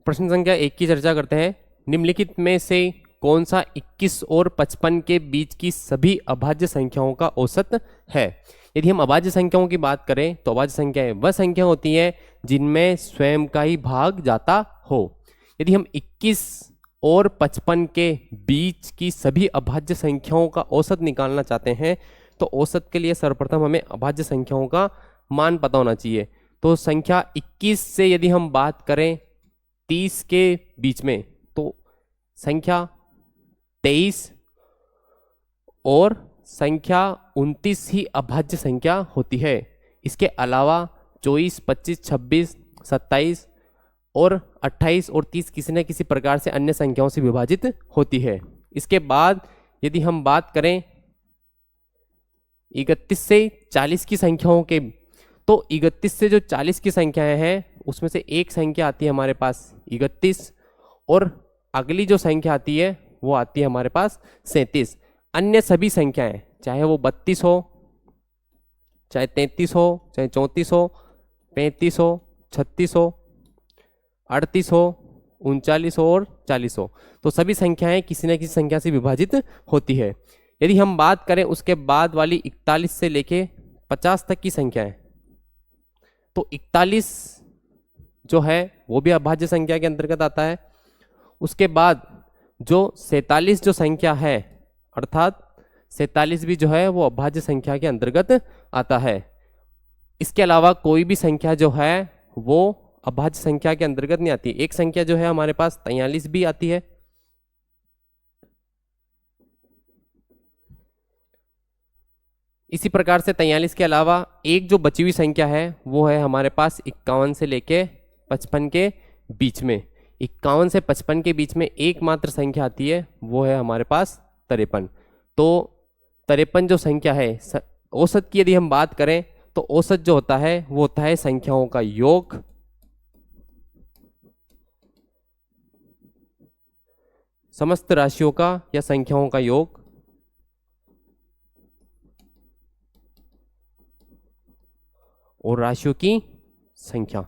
प्रश्न संख्या 1 की चर्चा करते हैं। निम्नलिखित में से कौन सा 21 और 55 के बीच की सभी अभाज्य संख्याओं का औसत है? यदि हम अभाज्य संख्याओं की बात करें तो अभाज्य संख्याएं वह संख्या होती हैं जिनमें स्वयं का ही भाग जाता हो। यदि हम 21 और 55 के बीच की सभी अभाज्य संख्याओं का औसत निकालना चाहते हैं तो औसत के लिए सर्वप्रथम हमें अभाज्य संख्याओं का मान पता होना चाहिए। तो संख्या 21 से यदि हम बात करें 30 के बीच में तो संख्या 23 और संख्या 29 ही अभाज्य संख्या होती है। इसके अलावा 24, 25, 26, 27 और 28 और 30 किसी न किसी प्रकार से अन्य संख्याओं से विभाजित होती है। इसके बाद यदि हम बात करें 31 से 40 की संख्याओं के, तो 31 से जो 40 की संख्याएं हैं उसमें से एक संख्या आती है हमारे पास 31 और अगली जो संख्या आती है वो आती है हमारे पास 37। अन्य सभी संख्याएं चाहे वो 32 हो, चाहे 33 हो, चाहे 34 हो, 35 हो, 36 हो, 38 हो, 39 हो और 40 हो, तो सभी संख्याएं किसी न किसी संख्या से विभाजित होती है। यदि हम बात करें उसके बाद वाली 41 से लेके 50 तक की संख्याएं, तो 41 जो है वो भी अभाज्य संख्या के अंतर्गत आता है। उसके बाद जो 47 जो संख्या है अर्थात 47 भी जो है वो अभाज्य संख्या के अंतर्गत आता है। इसके अलावा कोई भी संख्या जो है वो अभाज्य संख्या के अंतर्गत नहीं आती। एक संख्या जो है हमारे पास 43 भी आती है। इसी प्रकार से 43 के अलावा एक जो बची हुई संख्या है वो है हमारे पास 51 से लेके 55 के बीच में। 51 से 55 के बीच में एकमात्र संख्या आती है वो है हमारे पास 53। तो 53 जो संख्या है औसत की यदि हम बात करें तो औसत जो होता है वो होता है संख्याओं का योग समस्त राशियों का या संख्याओं का योग और राशियों की संख्या।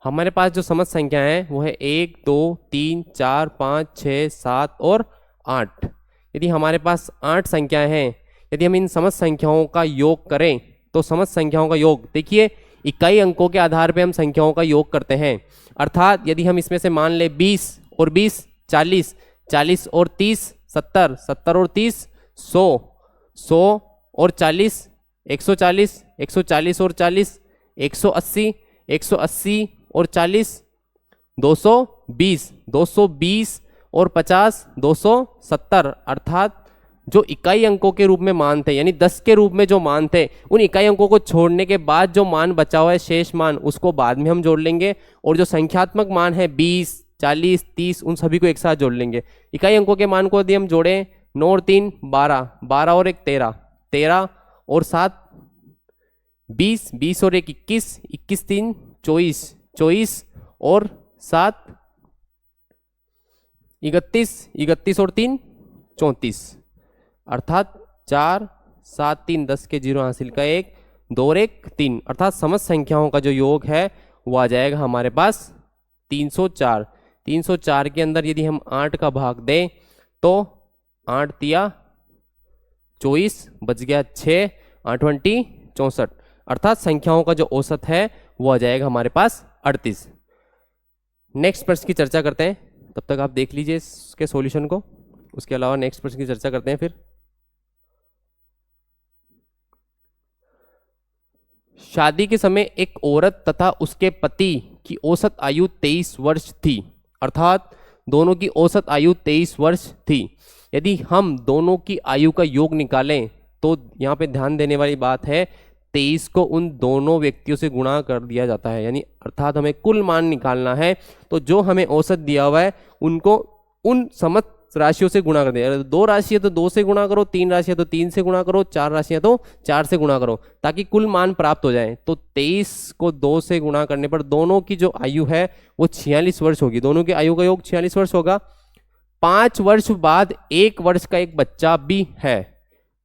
हमारे पास जो समस्त संख्या है वो है 1, 2, 3, 4, 5, 6, 7 और 8। यदि हमारे पास 8 संख्याएं हैं, यदि हम इन समस्त संख्याओं का योग करें तो समस्त संख्याओं का योग देखिए इकाई अंकों के आधार पे हम संख्याओं का योग करते हैं। अर्थात यदि हम इसमें से मान ले 20 और 20 40, 40 और 30 70, 70 और 30 100, 100 और 40 140, 140 और 40 180, 180 और 40 220, 220 और 50 270। अर्थात जो इकाई अंकों के रूप में मान थे यानी 10 के रूप में जो मान थे उन इकाई अंकों को छोड़ने के बाद जो मान बचा हुआ है शेष मान उसको बाद में हम जोड़ लेंगे और जो संख्यात्मक मान है 20, 40, 30 उन सभी को एक साथ जोड़ लेंगे। इकाई अंकों के मान को यदि हम जोड़ें 9 और 3 12, 12 और 1 13, 13 और 7 20, 20 और 1 21, 21 3 24, 24 और 7 31, 31 और 3 34। अर्थात 4 7 3 10 के 0 हासिल का 1 2 और 1 3। अर्थात समस्त संख्याओं का जो योग है वो आ जाएगा हमारे पास 304। 304 के अंदर यदि हम 8 का भाग दें तो 8 तिया 24 बच गया 6, 8 20 64। अर्थात संख्याओं का जो औसत है वो आ जाएगा हमारे पास 38। नेक्स्ट प्रश्न की चर्चा करते हैं, तब तक आप देख लीजिए इसके सॉल्यूशन को। उसके अलावा नेक्स्ट प्रश्न की चर्चा करते हैं। फिर शादी के समय एक औरत तथा उसके पति की औसत आयु 23 वर्ष थी। अर्थात दोनों की औसत आयु 23 वर्ष थी। यदि हम दोनों की आयु का योग निकालें तो यहाँ पे ध्यान देने वाली बात है 23 को उन दोनों व्यक्तियों से गुणा कर दिया जाता है, यानी अर्थात हमें कुल मान निकालना है तो जो हमें औसत दिया हुआ है उनको उन समस्त राशियों से गुणा कर दिया। 2 राशि है तो 2 से गुणा करो, 3 राशि है तो 3 से गुणा करो, 4 राशि है तो 4 से गुणा करो ताकि कुल मान प्राप्त हो जाए। तो 23 को 2 से गुणा करने पर दोनों की जो आयु है वो 46 वर्ष होगी। दोनों की आयु का योग 46 वर्ष होगा। 5 वर्ष बाद 1 वर्ष का एक बच्चा भी है।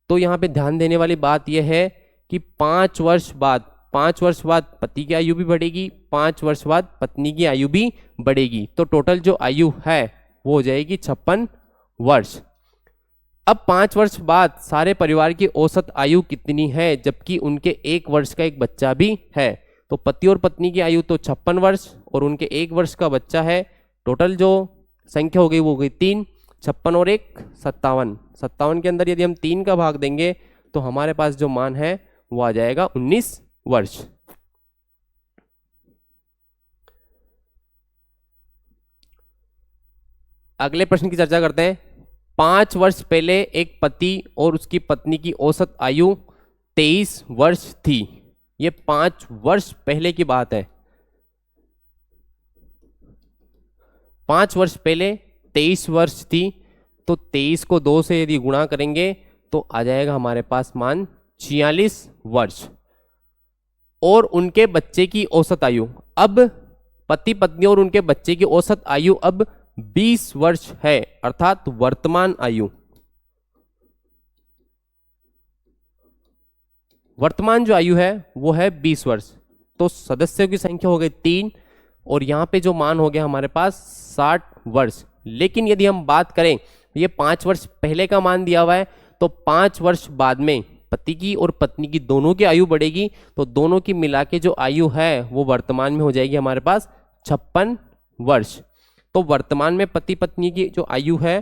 तो यहाँ पे ध्यान देने वाली बात यह है कि 5 वर्ष बाद 5 वर्ष बाद पति की आयु भी बढ़ेगी, 5 वर्ष बाद पत्नी की आयु भी बढ़ेगी, तो टोटल जो आयु है वो हो जाएगी 56 वर्ष। अब 5 वर्ष बाद सारे परिवार की औसत आयु कितनी है, जबकि उनके 1 वर्ष का एक बच्चा भी है। तो पति और पत्नी की आयु तो 56 वर्ष और उनके 1 वर्ष का बच्चा है। टोटल जो संख्या हो गई वो हो गई 3, 56 और 1 57। 57 के अंदर यदि हम 3 का भाग देंगे तो हमारे पास जो मान है वो आ जाएगा 19 वर्ष। अगले प्रश्न की चर्चा करते हैं। 5 वर्ष पहले एक पति और उसकी पत्नी की औसत आयु 23 वर्ष थी। ये 5 वर्ष पहले की बात है। 5 वर्ष पहले 23 वर्ष थी, तो 23 को 2 से यदि गुणा करेंगे तो आ जाएगा हमारे पास मान 46 वर्ष। और उनके बच्चे की औसत आयु, अब पति पत्नी और उनके बच्चे की औसत आयु अब 20 वर्ष है, अर्थात वर्तमान आयु। वर्तमान जो आयु है वो है 20 वर्ष। तो सदस्यों की संख्या हो गई 3 और यहाँ पे जो मान हो गया हमारे पास 60 वर्ष। लेकिन यदि हम बात करें, ये 5 वर्ष पहले का मान दिया हुआ है, तो 5 वर्ष बाद में पति की और पत्नी की दोनों की आयु बढ़ेगी, तो दोनों की मिला के जो आयु है वो वर्तमान में हो जाएगी हमारे पास 56 वर्ष। तो वर्तमान में पति पत्नी की जो आयु है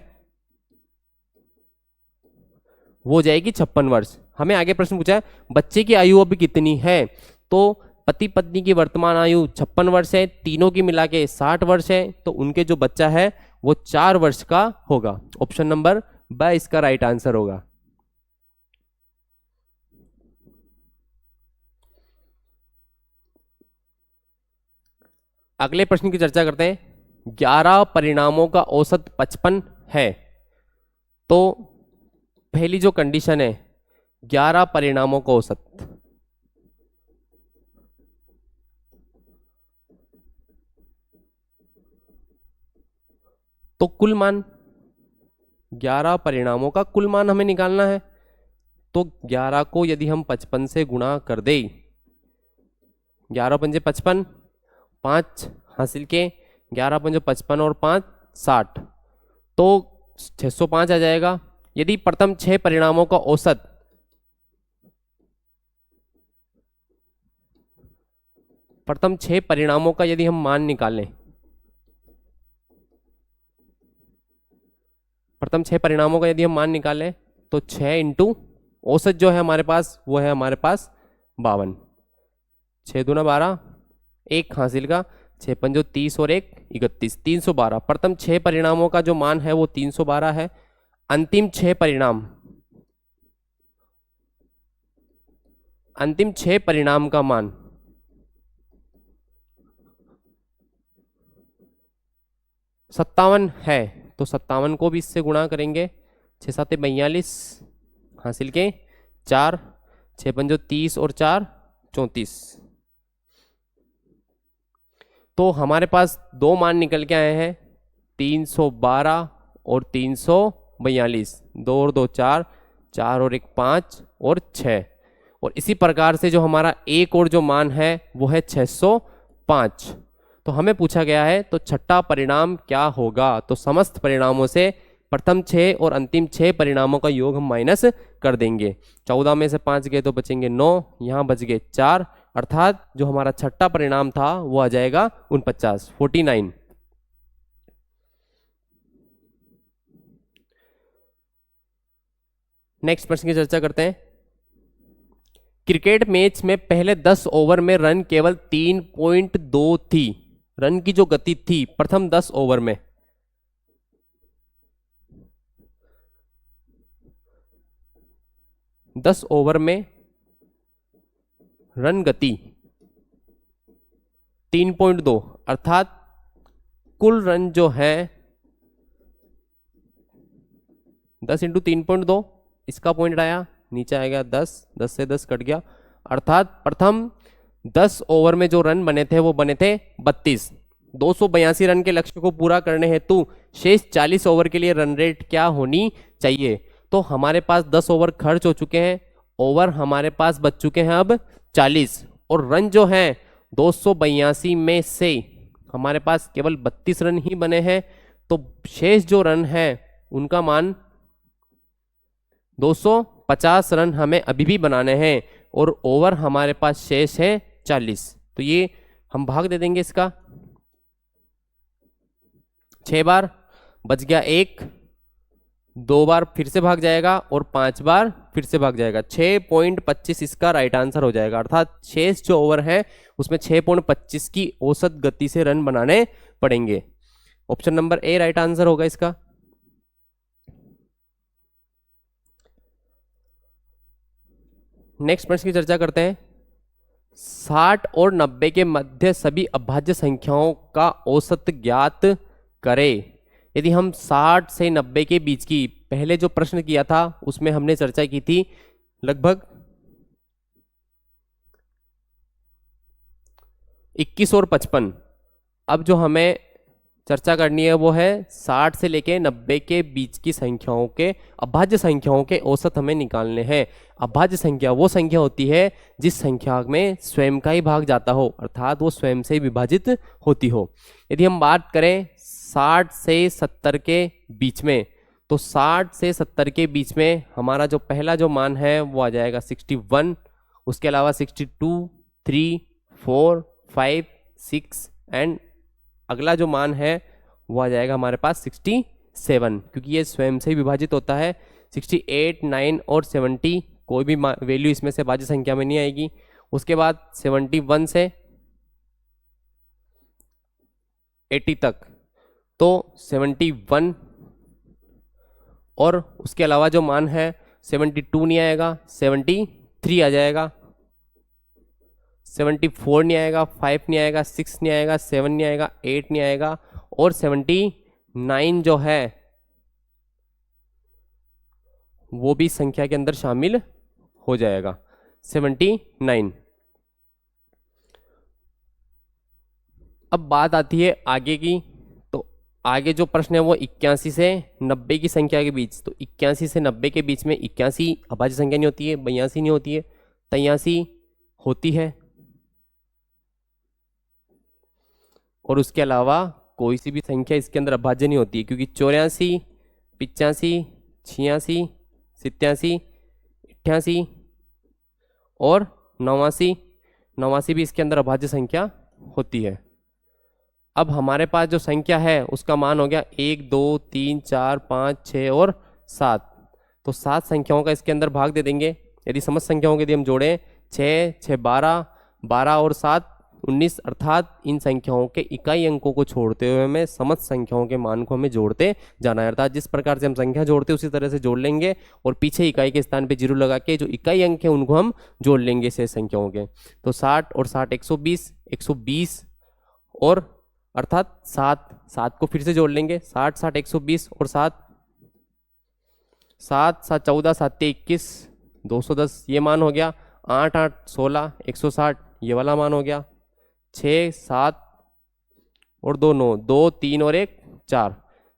वो हो जाएगी 56 वर्ष। हमें आगे प्रश्न पूछा है बच्चे की आयु अभी कितनी है, तो पति पत्नी की वर्तमान आयु 56 वर्ष है, तीनों की मिला के 60 वर्ष है, तो उनके जो बच्चा है वो 4 वर्ष का होगा। ऑप्शन नंबर ब इसका राइट आंसर होगा। अगले प्रश्न की चर्चा करते हैं। 11 परिणामों का औसत 55 है, तो पहली जो कंडीशन है 11 परिणामों का औसत, तो कुल मान 11 परिणामों का कुल मान हमें निकालना है। तो 11 को यदि हम 55 से गुणा कर दे, 11 पंजे 55, 5 हासिल के, 11 पंजे 55 और 5 60, तो 605 आ जाएगा। यदि प्रथम 6 परिणामों का औसत, प्रथम 6 परिणामों का यदि हम मान निकालें, प्रथम 6 परिणामों का यदि हम मान निकालें तो 6 इंटू औसत जो है हमारे पास वो है हमारे पास 52, 6 दूना 12, 1 हासिल का, 6 पंजो 30 और 1 31, 312। प्रथम 6 परिणामों का जो मान है वो 312 है। अंतिम 6 परिणाम, अंतिम 6 परिणाम का मान 57 है, तो 57 को भी इससे गुणा करेंगे, 6 7 42 हासिल के 4, 6 पंजो 30 और 4 34, तो हमारे पास दो मान निकल के आए हैं 312 और 342, 2 और 2 4, 4 और 1 5 और 6। और इसी प्रकार से जो हमारा एक और जो मान है वो है 605। तो हमें पूछा गया है तो छठा परिणाम क्या होगा, तो समस्त परिणामों से प्रथम 6 और अंतिम 6 परिणामों का योग हम माइनस कर देंगे। 14 में से 5 गए तो बचेंगे 9, यहाँ बच गए 4, अर्थात जो हमारा छठा परिणाम था वो आ जाएगा 49। नेक्स्ट प्रश्न की चर्चा करते हैं। क्रिकेट मैच में पहले 10 ओवर में रन केवल 3.2 थी, रन की जो गति थी प्रथम 10 ओवर में, दस ओवर में रन गति 3.2, अर्थात कुल रन जो है 10 इंटू 3.2, इसका पॉइंट आया, नीचे आएगा 10, 10 से 10 कट गया, अर्थात प्रथम 10 ओवर में जो रन बने थे वो बने थे 32। 282 रन के लक्ष्य को पूरा करने हेतु शेष 40 ओवर के लिए रन रेट क्या होनी चाहिए। तो हमारे पास 10 ओवर खर्च हो चुके हैं, ओवर हमारे पास बच चुके हैं अब 40, और रन जो है 282 में से हमारे पास केवल 32 रन ही बने हैं, तो शेष जो रन है उनका मान 250 रन हमें अभी भी बनाने हैं और ओवर हमारे पास शेष है 40। तो ये हम भाग दे देंगे इसका 6 बार, बच गया 1, 2 बार फिर से भाग जाएगा और 5 बार फिर से भाग जाएगा। 6.25 इसका राइट आंसर हो जाएगा, अर्थात शेष जो ओवर है उसमें 6.25 की औसत गति से रन बनाने पड़ेंगे। Option number A right answer होगा इसका। नेक्स्ट प्रश्न की चर्चा करते हैं। 60 और 90 के मध्य सभी अभाज्य संख्याओं का औसत ज्ञात करें। यदि हम 60 से 90 के बीच की पहले जो प्रश्न किया था उसमें हमने चर्चा की थी लगभग 21 और 55। अब जो हमें चर्चा करनी है वो है 60 से लेके 90 के बीच की संख्याओं के अभाज्य संख्याओं के औसत हमें निकालने हैं। अभाज्य संख्या वो संख्या होती है जिस संख्या में स्वयं का ही भाग जाता हो, अर्थात वो स्वयं से विभाजित होती हो। यदि हम बात करें 60 से 70 के बीच में, तो 60 से 70 के बीच में हमारा जो पहला जो मान है वो आ जाएगा 61, उसके अलावा 62, 3, 4, 5, 6 एंड अगला जो मान है वो आ जाएगा हमारे पास 67, क्योंकि ये स्वयं से विभाजित होता है। 68, 9 और 70 कोई भी वैल्यू इसमें से भाज्य संख्या में नहीं आएगी। उसके बाद 71 से 80 तक, तो 71 और उसके अलावा जो मान है 72 नहीं आएगा, 73 आ जाएगा, 74 नहीं आएगा, 5 नहीं आएगा, 6 नहीं आएगा, 7 नहीं आएगा, 8 नहीं आएगा और 79 जो है वो भी संख्या के अंदर शामिल हो जाएगा, 79। अब बात आती है आगे की, तो आगे जो प्रश्न है वो 81 से 90 की संख्या के बीच, तो 81 से 90 के बीच में 81 अभाज्य संख्या नहीं होती है, 82 नहीं होती है, 83 होती है और उसके अलावा कोई सी भी संख्या इसके अंदर अभाज्य नहीं होती है, क्योंकि 84, 85, 86, 87, 88 और 89 भी इसके अंदर अभाज्य संख्या होती है। अब हमारे पास जो संख्या है उसका मान हो गया 1, 2, 3, 4, 5, 6 और 7, तो 7 संख्याओं का इसके अंदर भाग दे देंगे। यदि समस्त संख्याओं के यदि हम जोड़ें 6, 6, 12, 12 और 7, 19, अर्थात इन संख्याओं के इकाई अंकों को छोड़ते हुए हमें समस्त संख्याओं के मान को हमें जोड़ते जाना है, अर्थात जिस प्रकार से हम संख्या जोड़ते हैं उसी तरह से जोड़ लेंगे और पीछे इकाई के स्थान पे जीरो लगा के जो इकाई अंक है उनको हम जोड़ लेंगे शेष संख्याओं के। तो 60 और 60 120, 120 और अर्थात 7 को फिर से जोड़ लेंगे, 60, 60, 120 और 7, 7, 7, 14, 7, 21, 210 ये मान हो गया, 8, 8, 16, 160 ये वाला मान हो गया, 6, 7 और 2, 9, 2, 3 और 1, 4,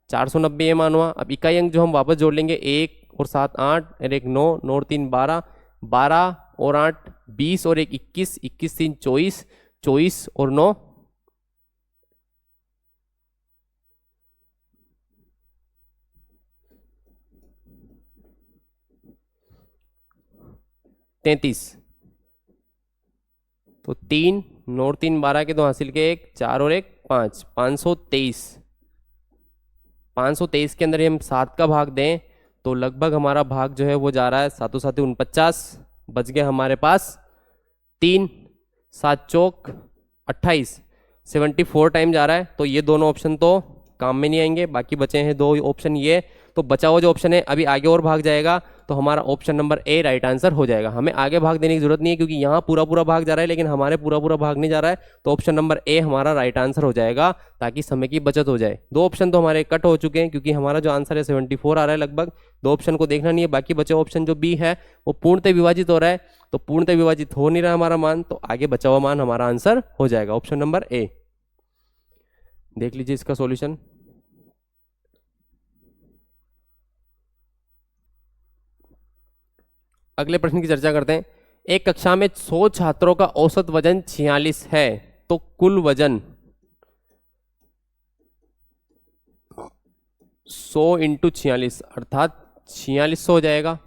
490 ये मान हुआ। अब इकाई अंक जो हम वापस जोड़ लेंगे, 1 और 7 8 और 1 9, 9 और 3 12, 12 और 8 20 और 1 21, 21 3 24, 24 और 9 33, तो 3, 9 और 3 12 के 2 हासिल के 1, 4 और 1 5, 523। 523 के अंदर हम 7 का भाग दें तो लगभग हमारा भाग जो है वो जा रहा है 7 7 49, बच गए हमारे पास 3, 7 चौक 28, 74 टाइम जा रहा है। तो ये दोनों ऑप्शन तो काम में नहीं आएंगे, बाकी बचे हैं 2 ऑप्शन ये, तो बचा हुआ जो ऑप्शन है अभी आगे और भाग जाएगा, तो हमारा option number A right answer हो जाएगा। हमें आगे भाग देने की जरूरत नहीं है क्योंकि यहाँ पूरा पूरा भाग जा रहा है लेकिन हमारे पूरा पूरा भाग नहीं जा रहा है, तो ऑप्शन नंबर ए हमारा राइट आंसर हो जाएगा ताकि समय की बचत हो जाए। 2 ऑप्शन तो हमारे कट हो चुके हैं क्योंकि हमारा जो आंसर है 74 आ रहा है लगभग, 2 ऑप्शन को देखना नहीं है, बाकी बचे ऑप्शन जो बी है वो पूर्णतः विभाजित हो रहा है, तो पूर्णतः विभाजित हो नहीं रहा हमारा मान, तो आगे बचा हुआ मान हमारा आंसर हो जाएगा ऑप्शन नंबर ए। देख लीजिए इसका सॉल्यूशन। अगले प्रश्न की चर्चा करते हैं। एक कक्षा में 100 छात्रों का औसत वजन 46 है, तो कुल वजन 100 इंटू 46 अर्थात 4600 हो जाएगा।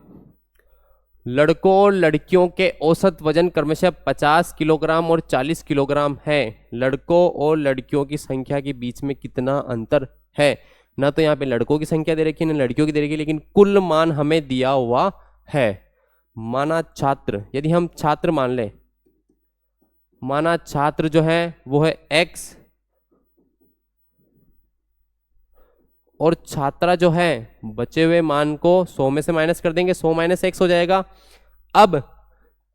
लड़कों और लड़कियों के औसत वजन क्रमशः 50 किलोग्राम और 40 किलोग्राम है। लड़कों और लड़कियों की संख्या के बीच में कितना अंतर है? ना तो यहाँ पे लड़कों की संख्या दे रखी है, ना लड़कियों की दे रखी है, लेकिन कुल मान हमें दिया हुआ है। माना छात्र, यदि हम छात्र मान लें, माना छात्र जो है वो है x और छात्रा जो है बचे हुए मान को 100 में से माइनस कर देंगे, 100 माइनस x हो जाएगा। अब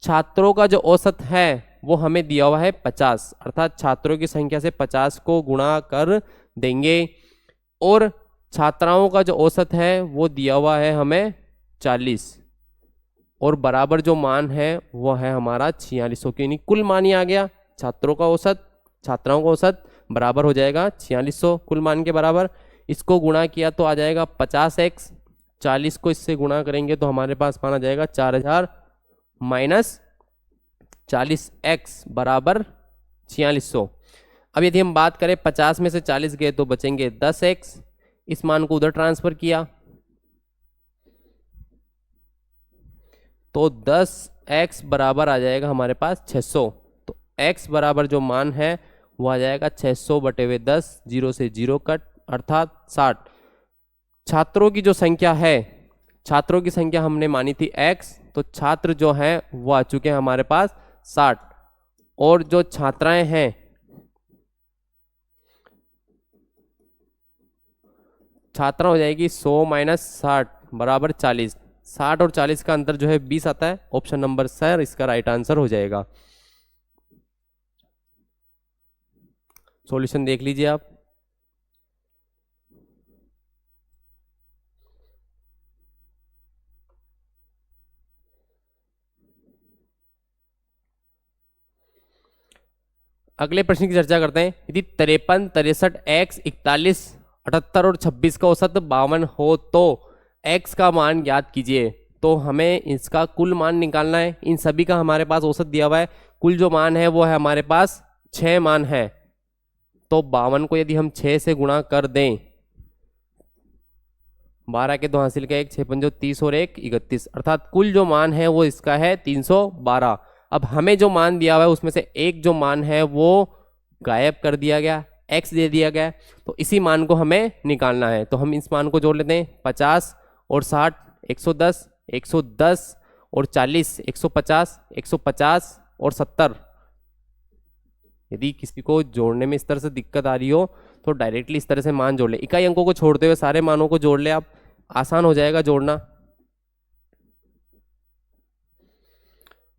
छात्रों का जो औसत है वो हमें दिया हुआ है 50, अर्थात छात्रों की संख्या से 50 को गुणा कर देंगे और छात्राओं का जो औसत है वो दिया हुआ है हमें 40 और बराबर जो मान है वो है हमारा 4600 की कुल मान ही आ गया। छात्रों का औसत छात्राओं का औसत बराबर हो जाएगा 4600 कुल मान के बराबर। इसको गुणा किया तो आ जाएगा 50x, 40 को इससे गुणा करेंगे तो हमारे पास मान आ जाएगा 4000 माइनस 40x बराबर 4600। अब यदि हम बात करें 50 में से 40 गए तो बचेंगे 10x, इस मान को उधर ट्रांसफर किया तो 10x बराबर आ जाएगा हमारे पास 600। तो x बराबर जो मान है वो आ जाएगा 600 बटे हुए 10, 0 से 0 कट अर्थात 60। छात्रों की जो संख्या है, छात्रों की संख्या हमने मानी थी x, तो छात्र जो है वो आ चुके हैं हमारे पास 60 और जो छात्राएं हैं छात्रा हो जाएगी 100 माइनस 60 बराबर 40। 60 और 40 का अंतर जो है 20 आता है। ऑप्शन नंबर सर इसका राइट आंसर हो जाएगा। सॉल्यूशन देख लीजिए आप। अगले प्रश्न की चर्चा करते हैं। यदि 53, 63, x, 41, 78 और 26 का औसत 52 हो तो x का मान ज्ञात कीजिए। तो हमें इसका कुल मान निकालना है। इन सभी का हमारे पास औसत दिया हुआ है। कुल जो मान है वो है हमारे पास 6 मान है। तो 52 को यदि हम 6 से गुणा कर दें, 12 के 2 हासिल का 1, 6 पंजो 30 और 1 31, अर्थात कुल जो मान है वो इसका है 312। अब हमें जो मान दिया हुआ है उसमें से एक जो मान है वो गायब कर दिया गया, x दे दिया गया, तो इसी मान को हमें निकालना है। तो हम इस मान को जोड़ लेते हैं। 50 और 60 110, 110 और 40 150, 150 और 70। यदि किसी को जोड़ने में इस तरह से दिक्कत आ रही हो तो डायरेक्टली इस तरह से मान जोड़ ले, इकाई अंकों को छोड़ते हुए सारे मानों को जोड़ ले आप, आसान हो जाएगा जोड़ना।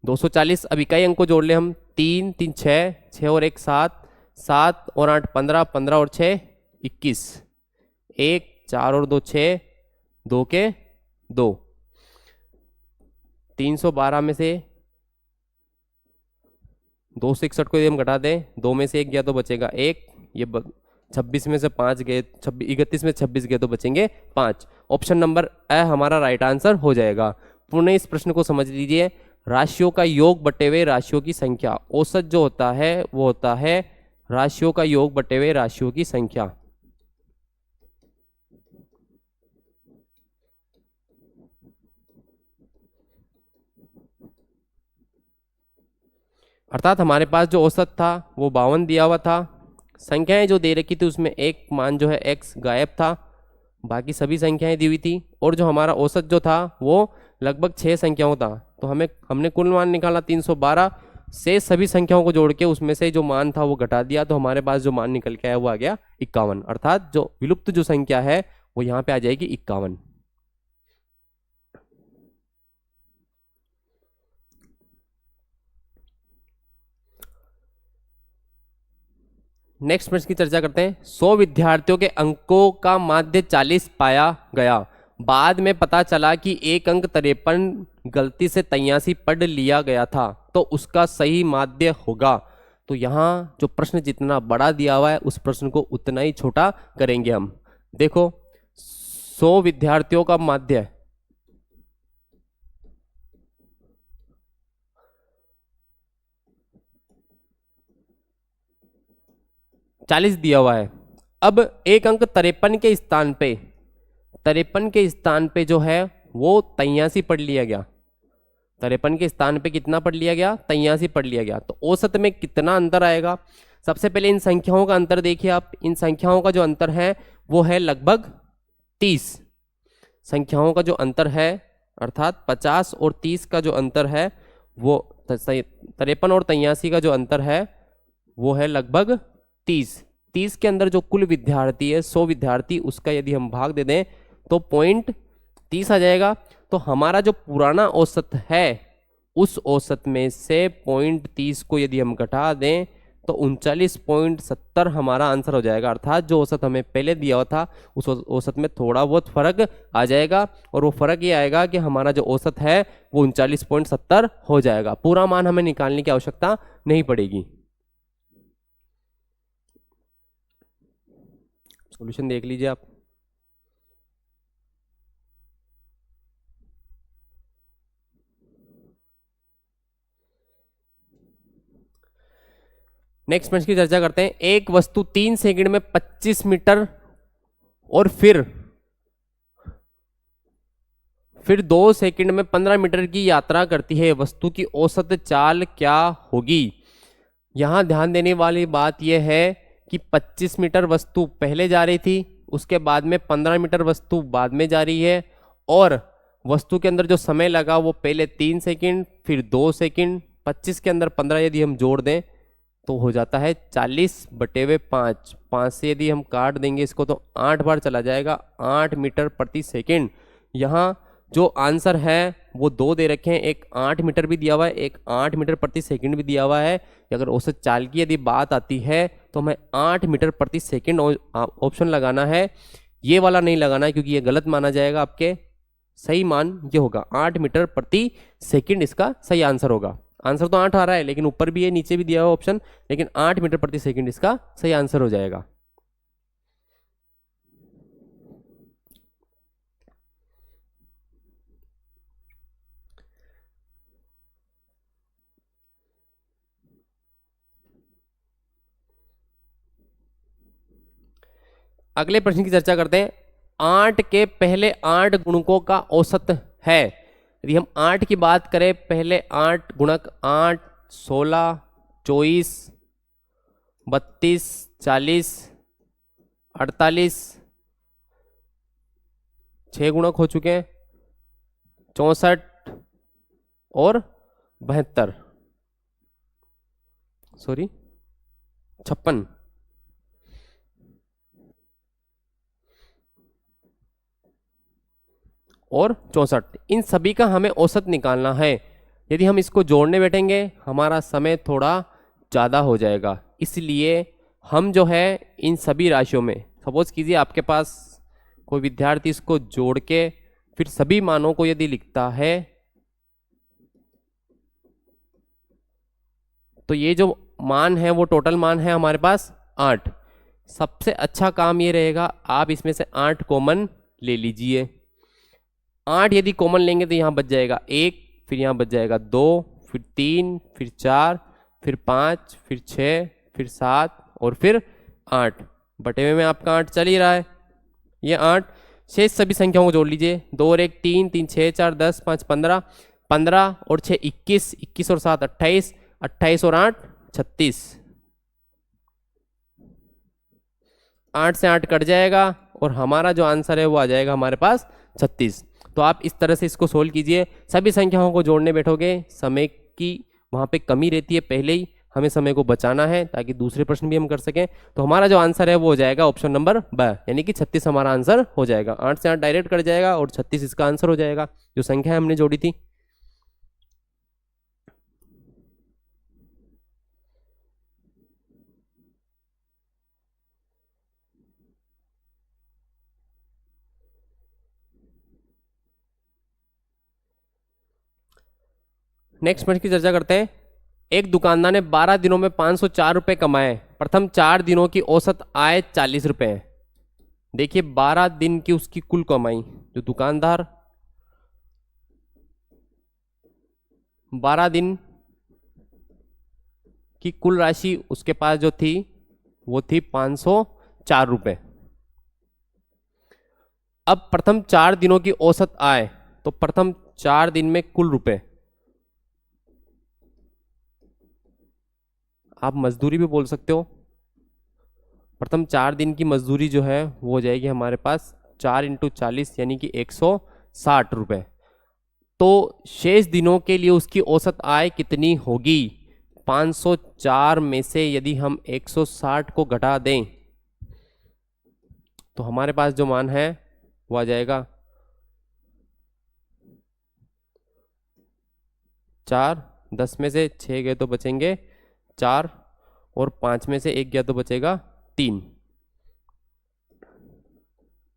240। अब इकाई अंक को जोड़ ले हम, 3 3 6, 6 और 1 7, 7 और 8 15, 15 और 6 21, 1 4 और 2 6, 2 के 2। 312 में से 261 को यदि हम घटा दें, 2 में से 1 गया तो बचेगा 1, ये 26 में से 5 गए, 31 में 26 गए तो बचेंगे 5। ऑप्शन नंबर ए हमारा राइट आंसर हो जाएगा। पुनः इस प्रश्न को समझ लीजिए। राशियों का योग बटे हुए राशियों की संख्या, औसत जो होता है वो होता है राशियों का योग बटे हुए राशियों की संख्या। अर्थात हमारे पास जो औसत था वो 52 दिया हुआ था। संख्याएं जो दे रखी थी उसमें एक मान जो है x गायब था, बाकी सभी संख्याएं दी हुई थी। और जो हमारा औसत जो था वो लगभग 6 संख्याओं था। तो हमने कुल मान निकाला 312 से सभी संख्याओं को जोड़ के उसमें से जो मान था वो घटा दिया, तो हमारे पास जो मान निकल के आया वो आ गया 51। अर्थात जो विलुप्त जो संख्या है वो यहाँ पे आ जाएगी 51। नेक्स्ट प्रश्न की चर्चा करते हैं। 100 विद्यार्थियों के अंकों का माध्य 40 पाया गया। बाद में पता चला कि एक अंक 53 गलती से 83 पढ़ लिया गया था, तो उसका सही माध्य होगा। तो यहाँ जो प्रश्न जितना बड़ा दिया हुआ है उस प्रश्न को उतना ही छोटा करेंगे हम। देखो 100 विद्यार्थियों का माध्य 40 दिया हुआ है। अब एक अंक 53 के स्थान पे जो है वो 83 पढ़ लिया गया। 53 के स्थान पे कितना पढ़ लिया गया? 83 पढ़ लिया गया। तो औसत में कितना अंतर आएगा? सबसे पहले इन संख्याओं का अंतर देखिए आप। इन संख्याओं का जो अंतर है वो है लगभग 30। संख्याओं का जो अंतर है अर्थात 50 और 30 का जो अंतर है वो 53 और 83 का जो अंतर है वो है लगभग 30। 30 के अंदर जो कुल विद्यार्थी है 100 विद्यार्थी, उसका यदि हम भाग दे दें तो 0.30 आ जाएगा। तो हमारा जो पुराना औसत है उस औसत में से 0.30 को यदि हम घटा दें तो 39.70 हमारा आंसर हो जाएगा। अर्थात जो औसत हमें पहले दिया हुआ था उस औसत में थोड़ा बहुत फर्क आ जाएगा, और वो फर्क ये आएगा कि हमारा जो औसत है वो 39.70 हो जाएगा। पूरा मान हमें निकालने की आवश्यकता नहीं पड़ेगी। सॉल्यूशन देख लीजिए आप। नेक्स्ट प्रश्न की चर्चा करते हैं। एक वस्तु 3 सेकंड में 25 मीटर और फिर 2 सेकंड में 15 मीटर की यात्रा करती है। वस्तु की औसत चाल क्या होगी? यहां ध्यान देने वाली बात यह है कि 25 मीटर वस्तु पहले जा रही थी, उसके बाद में 15 मीटर वस्तु बाद में जा रही है, और वस्तु के अंदर जो समय लगा वो पहले 3 सेकंड फिर 2 सेकंड, 25 के अंदर 15 यदि हम जोड़ दें तो हो जाता है 40/5। 5 से यदि हम काट देंगे इसको तो 8 बार चला जाएगा, 8 मीटर प्रति सेकंड। यहाँ जो आंसर है वो 2 दे रखे हैं, एक 8 मीटर भी दिया हुआ है, एक 8 मीटर प्रति सेकंड भी दिया हुआ है। अगर औसत चाल की यदि बात आती है तो हमें 8 मीटर प्रति सेकंड ऑप्शन लगाना है, ये वाला नहीं लगाना है क्योंकि ये गलत माना जाएगा। आपके सही मान ये होगा 8 मीटर प्रति सेकंड, इसका सही आंसर होगा। आंसर तो 8 आ रहा है लेकिन ऊपर भी है नीचे भी दिया हुआ ऑप्शन, लेकिन 8 मीटर प्रति सेकंड इसका सही आंसर हो जाएगा। अगले प्रश्न की चर्चा करते हैं। 8 के पहले 8 गुणकों का औसत है। यदि हम 8 की बात करें, पहले 8 गुणक 8, 16, 24, 32, 40, 48, 6 गुणक हो चुके हैं, 64 और 72, सॉरी 56 और 64, इन सभी का हमें औसत निकालना है। यदि हम इसको जोड़ने बैठेंगे हमारा समय थोड़ा ज़्यादा हो जाएगा, इसलिए हम जो है इन सभी राशियों में, सपोज कीजिए आपके पास कोई विद्यार्थी इसको जोड़ के फिर सभी मानों को यदि लिखता है तो ये जो मान है वो टोटल मान है हमारे पास 8। सबसे अच्छा काम ये रहेगा आप इसमें से 8 कॉमन ले लीजिए। 8 यदि कॉमन लेंगे तो यहाँ बच जाएगा 1, फिर यहाँ बच जाएगा 2, फिर 3, फिर 4, फिर 5, फिर 6, फिर 7 और फिर 8। बटे हुए में आपका 8 चल ही रहा है, ये 8। शेष सभी संख्याओं को जोड़ लीजिए, 2 और 1 3, 3 6 4 10 5 15, 15 और 6 21, 21 और 7 28, 28 और 8 36, 8 से 8 कट जाएगा और हमारा जो आंसर है वो आ जाएगा हमारे पास 36। तो आप इस तरह से इसको सोल्व कीजिए। सभी संख्याओं को जोड़ने बैठोगे समय की वहाँ पे कमी रहती है, पहले ही हमें समय को बचाना है ताकि दूसरे प्रश्न भी हम कर सकें। तो हमारा जो आंसर है वो हो जाएगा ऑप्शन नंबर ब, यानी कि 36 हमारा आंसर हो जाएगा। 8 से 8 डायरेक्ट कट जाएगा और 36 इसका आंसर हो जाएगा जो संख्या हमने जोड़ी थी। नेक्स्ट प्रश्न की चर्चा करते हैं। एक दुकानदार ने 12 दिनों में 504 रुपए कमाए। प्रथम 4 दिनों की औसत आय 40 रुपए है। देखिए 12 दिन की उसकी कुल कमाई, जो दुकानदार 12 दिन की कुल राशि उसके पास जो थी वो थी 504 रुपये। अब प्रथम 4 दिनों की औसत आय, तो प्रथम 4 दिन में कुल रुपए, आप मजदूरी भी बोल सकते हो। प्रथम 4 दिन की मजदूरी जो है वो हो जाएगी हमारे पास 4 इंटू 40 यानी कि 160 रुपये। तो शेष दिनों के लिए उसकी औसत आय कितनी होगी? 504 में से यदि हम 160 को घटा दें तो हमारे पास जो मान है वो आ जाएगा 4, 10 में से 6 गए तो बचेंगे 4, और 5 में से 1 गया तो बचेगा 3,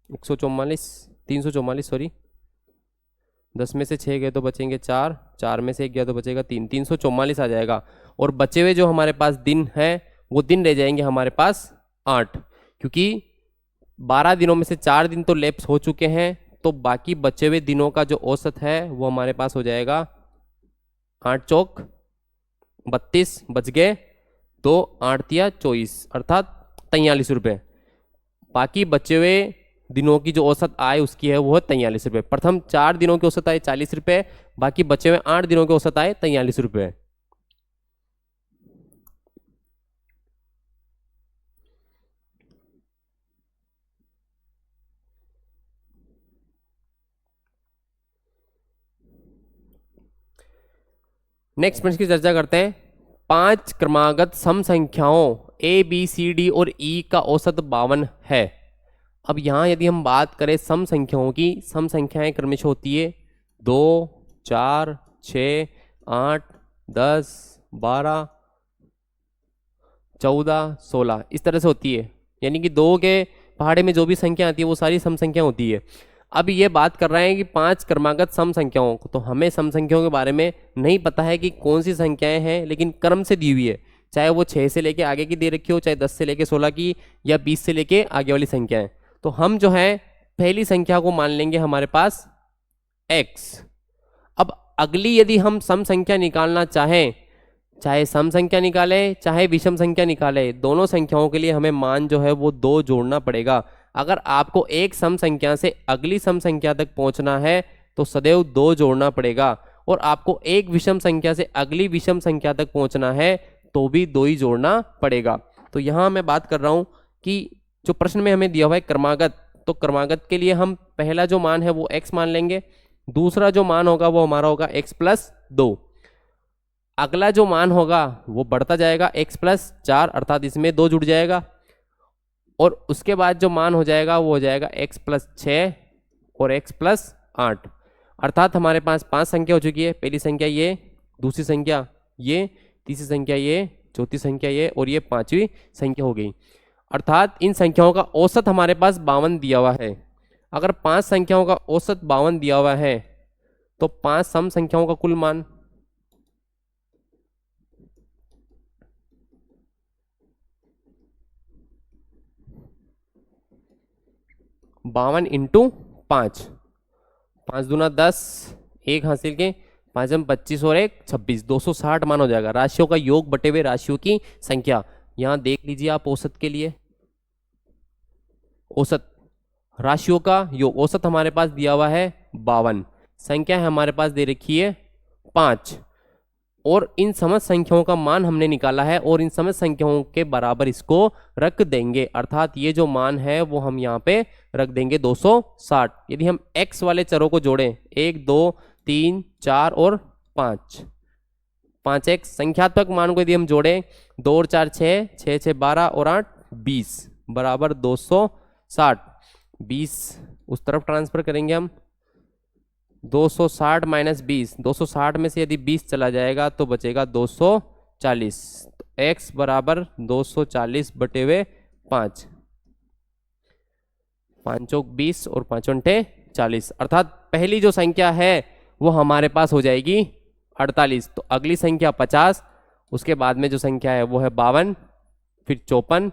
144, 344 सॉरी, 10 में से 6 गए तो बचेंगे 4, 4 में से 1 गया तो बचेगा 3, 344 आ जाएगा। और बचे हुए जो हमारे पास दिन है वो दिन रह जाएंगे हमारे पास 8, क्योंकि 12 दिनों में से 4 दिन तो लैप्स हो चुके हैं, तो बाकी बचे हुए दिनों का जो औसत है वो हमारे पास हो जाएगा 8 चौक 32, बच गए 2, 8 तिया 24, अर्थात 43 रुपये। बाकी बचे हुए दिनों की जो औसत आय उसकी है वो है 43 रुपये। प्रथम 4 दिनों की औसत आय 40 रुपये, बाकी बचे हुए 8 दिनों की औसत आय 43 रुपये। नेक्स्ट प्रश्न की चर्चा करते हैं। 5 क्रमागत सम संख्याओं ए बी सी डी और ई का औसत 52 है। अब यहाँ यदि हम बात करें सम संख्याओं की, सम संख्याएं क्रमशः होती है 2, 4, 6, 8, 10, 12, 14, 16 इस तरह से होती है, यानी कि 2 के पहाड़े में जो भी संख्या आती है वो सारी सम संख्या होती है। अब ये बात कर रहे हैं कि 5 क्रमागत सम संख्याओं को, तो हमें सम संख्याओं के बारे में नहीं पता है कि कौन सी संख्याएं हैं, लेकिन क्रम से दी हुई है, चाहे वो 6 से लेके आगे की दे रखी हो, चाहे 10 से लेके 16 की, या 20 से लेके आगे वाली संख्याएं। तो हम जो है पहली संख्या को मान लेंगे हमारे पास x। अब अगली यदि हम सम संख्या निकालना चाहें, चाहे सम संख्या निकाले चाहे विषम संख्या निकाले, दोनों संख्याओं के लिए हमें मान जो है वो 2 जोड़ना पड़ेगा। अगर आपको एक सम संख्या से अगली सम संख्या तक पहुंचना है तो सदैव 2 जोड़ना पड़ेगा, और आपको एक विषम संख्या से अगली विषम संख्या तक पहुंचना है तो भी 2 ही जोड़ना पड़ेगा। तो यहाँ मैं बात कर रहा हूँ कि जो प्रश्न में हमें दिया हुआ है क्रमागत, तो क्रमागत के लिए हम पहला जो मान है वो x मान लेंगे, दूसरा जो मान होगा वो हमारा होगा x प्लस 2, अगला जो मान होगा वो बढ़ता जाएगा x प्लस 4, अर्थात इसमें 2 जुड़ जाएगा, और उसके बाद जो मान हो जाएगा वो हो जाएगा x प्लस 6 और x प्लस 8, अर्थात हमारे पास 5 संख्या हो चुकी है। पहली संख्या ये, दूसरी संख्या ये, तीसरी संख्या ये, चौथी संख्या ये, और ये 5वीं संख्या हो गई। अर्थात इन संख्याओं का औसत हमारे पास 52 दिया हुआ है। अगर 5 संख्याओं का औसत 52 दिया हुआ है तो 5 सम संख्याओं का कुल मान, बावन इंटू 5, 5 दूना 10, 1 हासिल के, 5 हम 25 और 1 26, 260 मान हो जाएगा। राशियों का योग बटे हुए राशियों की संख्या, यहां देख लीजिए आप औसत के लिए, औसत राशियों का योग, औसत हमारे पास दिया हुआ है 52, संख्या है हमारे पास दे रखी है 5, और इन समस्त संख्याओं का मान हमने निकाला है और इन समस्त संख्याओं के बराबर इसको रख देंगे, अर्थात ये जो मान है वो हम यहाँ पे रख देंगे 260। यदि हम x वाले चरों को जोड़ें 1, 2, 3, 4 और 5, 5x संख्यात्मक मान को यदि हम जोड़ें 2 और 4 6, 6 6 12 और 8 20 बराबर 260। 20 उस तरफ ट्रांसफर करेंगे हम, 260 माइनस 20, 260 में से यदि 20 चला जाएगा तो बचेगा 240, तो x बराबर 240 बटे हुए 5, 5 चौक 20 और 5 अंठे 40, अर्थात पहली जो संख्या है वो हमारे पास हो जाएगी 48। तो अगली संख्या 50, उसके बाद में जो संख्या है वो है 52, फिर 54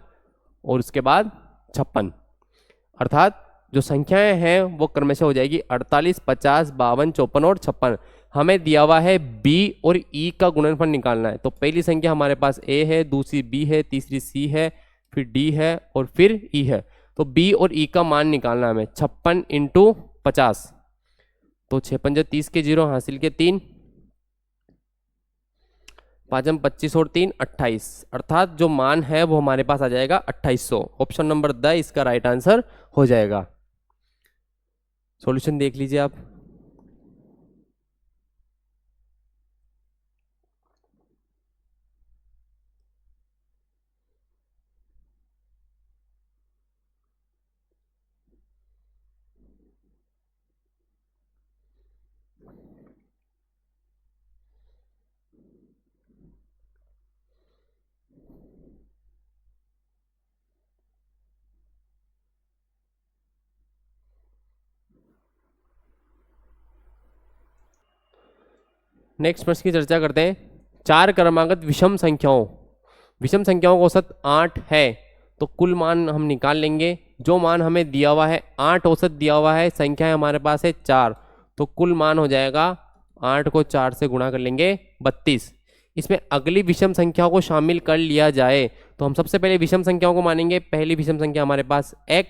और उसके बाद 56, अर्थात जो संख्याएं हैं वो क्रमशः हो जाएगी 48, 50, 52, 54 और 56। हमें दिया हुआ है b और e का गुणनफल निकालना है, तो पहली संख्या हमारे पास a है, दूसरी b है, तीसरी c है, फिर डी है और फिर ई है। तो बी और ई का मान निकालना है हमें। 56 × 50, तो 6 पंजे 30 के 0 हासिल के 3, 5 25 और 3 28, अर्थात जो मान है वो हमारे पास आ जाएगा 2800। ऑप्शन नंबर द इसका राइट आंसर हो जाएगा। सॉल्यूशन देख लीजिए आप। नेक्स्ट प्रश्न की चर्चा करते हैं। चार क्रमागत विषम संख्याओं का औसत 8 है, तो कुल मान हम निकाल लेंगे। जो मान हमें दिया हुआ है 8 औसत दिया हुआ है, संख्या हमारे पास है 4, तो कुल मान हो जाएगा 8 को 4 से गुणा कर लेंगे 32। इसमें अगली विषम संख्याओं को शामिल कर लिया जाए तो हम सबसे पहले विषम संख्याओं को मानेंगे। पहली विषम संख्या हमारे पास x,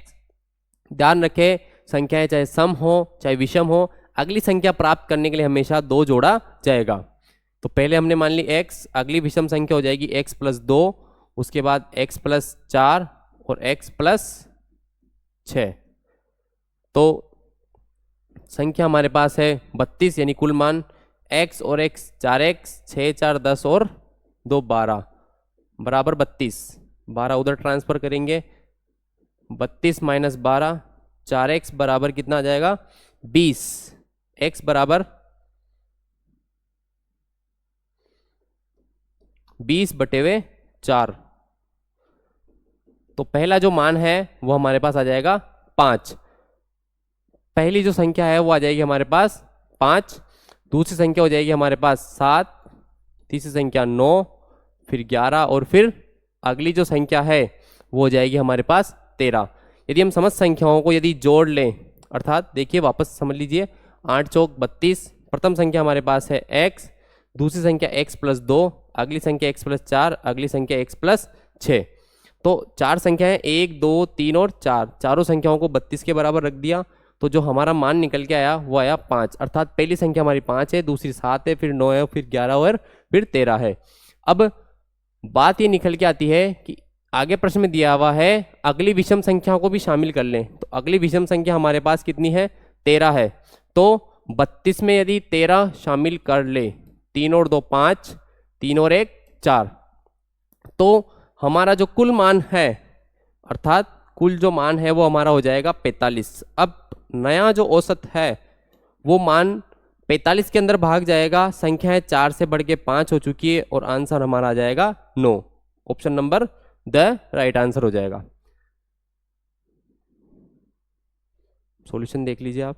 ध्यान रखें संख्याएं चाहे सम हो चाहे विषम हो, अगली संख्या प्राप्त करने के लिए हमेशा 2 जोड़ा जाएगा। तो पहले हमने मान ली x, अगली विषम संख्या हो जाएगी x + 2, उसके बाद x + 4 और x + 6। तो संख्या हमारे पास है 32, यानी कुल मान x और x 4x, 6 4 10 और 2 12 बराबर 32। 12 उधर ट्रांसफर करेंगे, 32 - 12, 4x बराबर कितना आ जाएगा 20, x बराबर 20/4। तो पहला जो मान है वो हमारे पास आ जाएगा 5। पहली जो संख्या है वो आ जाएगी हमारे पास 5, दूसरी संख्या हो जाएगी हमारे पास 7, तीसरी संख्या 9, फिर 11 और फिर अगली जो संख्या है वो हो जाएगी हमारे पास 13। यदि हम समस्त संख्याओं को यदि जोड़ लें, अर्थात देखिए वापस समझ लीजिए, 8 चौक 32, प्रथम संख्या हमारे पास है x, दूसरी संख्या x + 2, अगली संख्या x + 4, अगली संख्या x + 6। तो चार संख्याएं 1 2 3 और 4, चारों संख्याओं को 32 के बराबर रख दिया, तो जो हमारा मान निकल के आया वो आया 5, अर्थात पहली संख्या हमारी 5 है, दूसरी 7 है, फिर 9 है, फिर 11 और फिर 13 है। अब बात ये निकल के आती है कि आगे प्रश्न में दिया हुआ है अगली विषम संख्याओं को भी शामिल कर लें, तो अगली विषम संख्या हमारे पास कितनी है 13 है। तो 32 में यदि 13 शामिल कर ले, 3 और 2 5, 3 और 1 4, तो हमारा जो कुल मान है, अर्थात कुल जो मान है वो हमारा हो जाएगा 45। अब नया जो औसत है वो मान 45 के अंदर भाग जाएगा, संख्या है 4 से बढ़ के 5 हो चुकी है और आंसर हमारा आ जाएगा 9। Option number the right answer हो जाएगा। सॉल्यूशन देख लीजिए आप।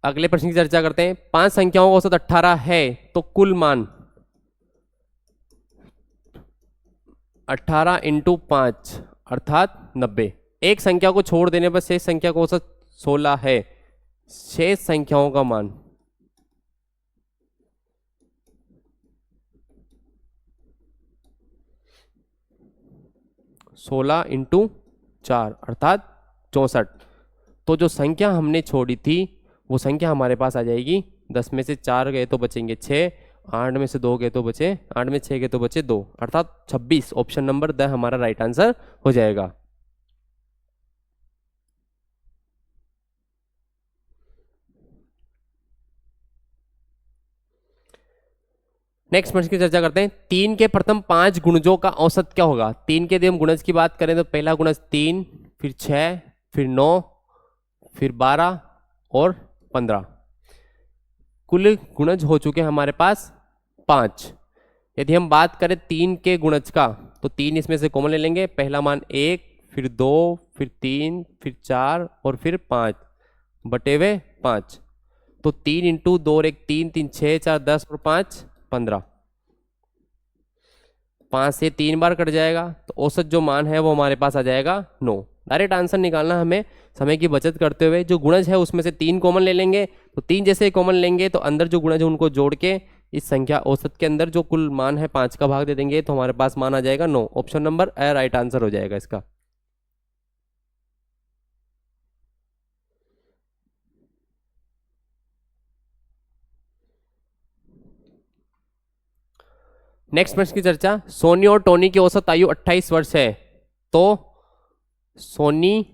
अगले प्रश्न की चर्चा करते हैं। 5 संख्याओं का औसत 18 है, तो कुल मान 18 × 5 अर्थात 90। एक संख्या को छोड़ देने पर शेष संख्या का औसत 16 है। शेष संख्याओं का मान 16 × 4 अर्थात 64। तो जो संख्या हमने छोड़ी थी वो संख्या हमारे पास आ जाएगी, 10 में से 4 गए तो बचेंगे 6, 8 में से 2 गए तो बचे 8 में 6 गए तो बचे 2, अर्थात 26। ऑप्शन नंबर द हमारा राइट आंसर हो जाएगा। नेक्स्ट प्रश्न की चर्चा करते हैं। 3 के प्रथम 5 गुणजों का औसत क्या होगा। 3 के यदि हम गुणज की बात करें तो पहला गुणज 3, फिर 6, फिर 9, फिर 12 और 15। कुल गुणज हो चुके हैं हमारे पास 5। यदि हम बात करें 3 के गुणज का, तो 3 इसमें से कॉमन ले लेंगे। पहला मान 1, फिर 2, फिर 3, फिर 4 और फिर 5 बटे हुए 5। तो 3 × 2 और 1 3, 3 6 4 10 और 5 15। 5 से 3 बार कट जाएगा, तो औसत जो मान है वो हमारे पास आ जाएगा 9। डायरेक्ट आंसर निकालना हमें समय की बचत करते हुए। जो गुणज है उसमें से 3 कॉमन ले लेंगे, तो 3 जैसे कॉमन लेंगे तो अंदर जो गुणज है उनको जोड़ के इस संख्या औसत के अंदर जो कुल मान है 5 का भाग दे देंगे, तो हमारे पास मान आ जाएगा 9। Option number A right answer हो जाएगा इसका। नेक्स्ट प्रश्न की चर्चा, सोनी और टोनी की औसत आयु 28 वर्ष है, तो सोनी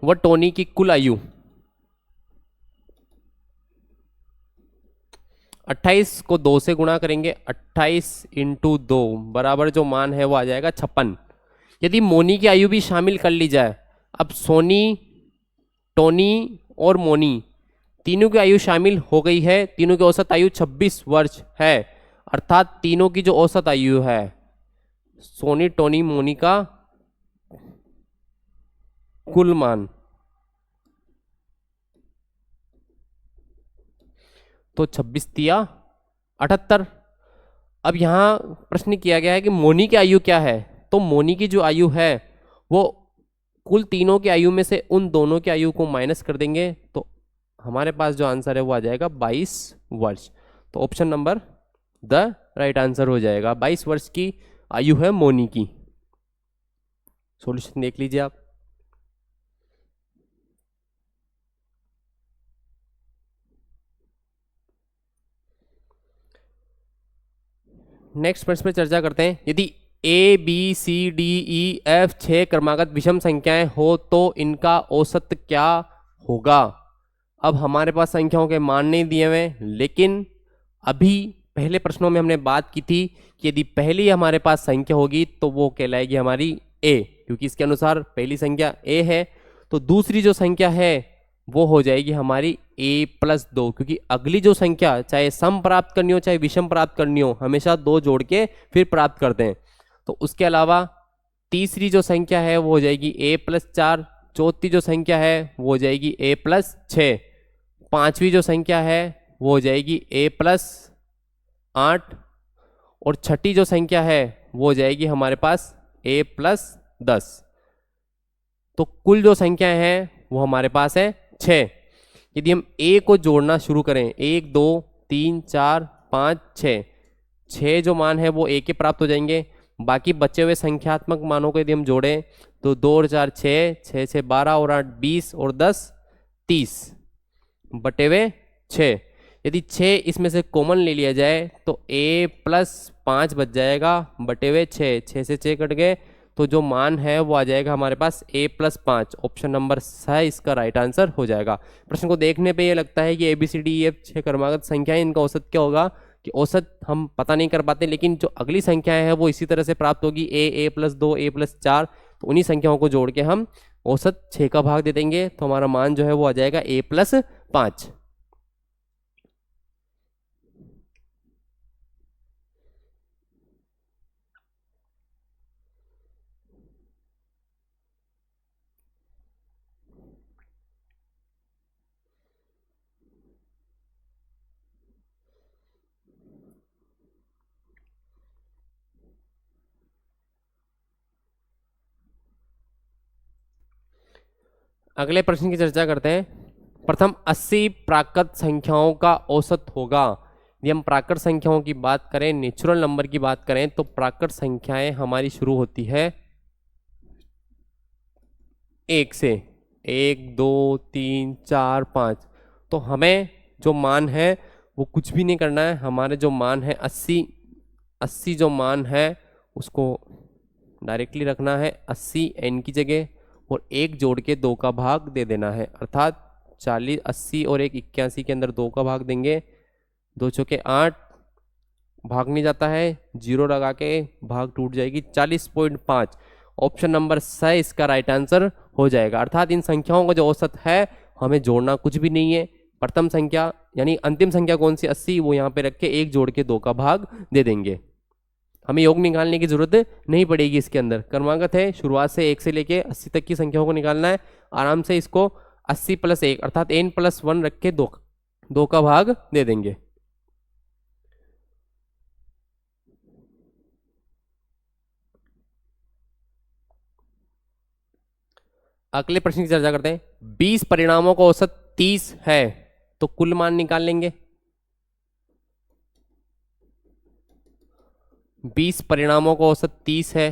व टोनी की कुल आयु 28 को 2 से गुणा करेंगे, 28 इंटू 2 बराबर जो मान है वो आ जाएगा 56। यदि मोनी की आयु भी शामिल कर ली जाए, अब सोनी, टोनी और मोनी तीनों की आयु शामिल हो गई है, तीनों की औसत आयु 26 वर्ष है, अर्थात तीनों की जो औसत आयु है सोनी, टोनी, मोनी का कुल मान, तो 26 तिया 78। अब यहां प्रश्न किया गया है कि मोनी की आयु क्या है, तो मोनी की जो आयु है वो कुल तीनों की आयु में से उन दोनों की आयु को माइनस कर देंगे, तो हमारे पास जो आंसर है वो आ जाएगा 22 वर्ष। तो option number the right answer हो जाएगा। 22 वर्ष की आयु है मोनी की। सॉल्यूशन देख लीजिए आप। नेक्स्ट प्रश्न पर चर्चा करते हैं, यदि A B C D E F 6 क्रमागत विषम संख्याएं हो तो इनका औसत क्या होगा। अब हमारे पास संख्याओं के मान नहीं दिए हुए, लेकिन अभी पहले प्रश्नों में हमने बात की थी कि यदि पहली हमारे पास संख्या होगी तो वो कहलाएगी हमारी ए, क्योंकि इसके अनुसार पहली संख्या ए है, तो दूसरी जो संख्या है वो हो जाएगी हमारी a+2, क्योंकि अगली जो संख्या चाहे सम प्राप्त करनी हो चाहे विषम प्राप्त करनी हो हमेशा 2 जोड़ के फिर प्राप्त करते हैं। तो उसके अलावा तीसरी जो संख्या है वो हो जाएगी a+4, चौथी जो संख्या है वो हो जाएगी a+6, पांचवी जो संख्या है वो हो जाएगी a+8 और छठी जो संख्या है वो हो जाएगी हमारे पास a+10। तो कुल जो संख्या है वो हमारे पास है 6। यदि हम a को जोड़ना शुरू करें, 1 2 3 4 5 6, 6 जो मान है वो a के प्राप्त हो जाएंगे। बाकी बचे हुए संख्यात्मक मानों को यदि हम जोड़ें तो 2 और 4 6, 6 से 12 और 8 20 और 10 30 बटे हुए 6। यदि 6 इसमें से कॉमन ले लिया जाए तो a+5 बच जाएगा बटे हुए 6, 6 से 6 कट गए, तो जो मान है वो आ जाएगा हमारे पास a+5। ऑप्शन नंबर सा इसका राइट आंसर हो जाएगा। प्रश्न को देखने पे ये लगता है कि ABCDEF 6 क्रमागत संख्याएं, इनका औसत क्या होगा, कि औसत हम पता नहीं कर पाते, लेकिन जो अगली संख्याएं हैं वो इसी तरह से प्राप्त होगी, a+2 a+4, तो उन्हीं संख्याओं को जोड़ के हम औसत 6 का भाग दे देंगे, तो हमारा मान जो है वो आ जाएगा a+5। अगले प्रश्न की चर्चा करते हैं। प्रथम 80 प्राकृत संख्याओं का औसत होगा। यदि हम प्राकृत संख्याओं की बात करें, नेचुरल नंबर की बात करें, तो प्राकृत संख्याएं हमारी शुरू होती है 1 से, 1 2 3 4 5। तो हमें जो मान है वो कुछ भी नहीं करना है, हमारे जो मान है 80 जो मान है उसको डायरेक्टली रखना है 80 n की जगह, और 1 जोड़ के 2 का भाग दे देना है, अर्थात 40, 80 और 1 81 के अंदर 2 का भाग देंगे, 2 चौके 8, भाग नहीं जाता है, 0 लगा के भाग टूट जाएगी, 40.5। ऑप्शन नंबर स इसका राइट आंसर हो जाएगा। अर्थात इन संख्याओं का जो औसत है हमें जोड़ना कुछ भी नहीं है, प्रथम संख्या यानी अंतिम संख्या कौन सी 80 वो यहाँ पे रख के 1 जोड़ के 2 का भाग दे देंगे। हमें योग निकालने की जरूरत नहीं पड़ेगी, इसके अंदर क्रमागत है, शुरुआत से 1 से लेके 80 तक की संख्याओं को निकालना है। आराम से इसको 80 + 1 अर्थात n+1 रख के 2 का भाग दे देंगे। अगले प्रश्न की चर्चा करते हैं। 20 परिणामों का औसत 30 है तो कुल मान निकाल लेंगे। 20 परिणामों का औसत 30 है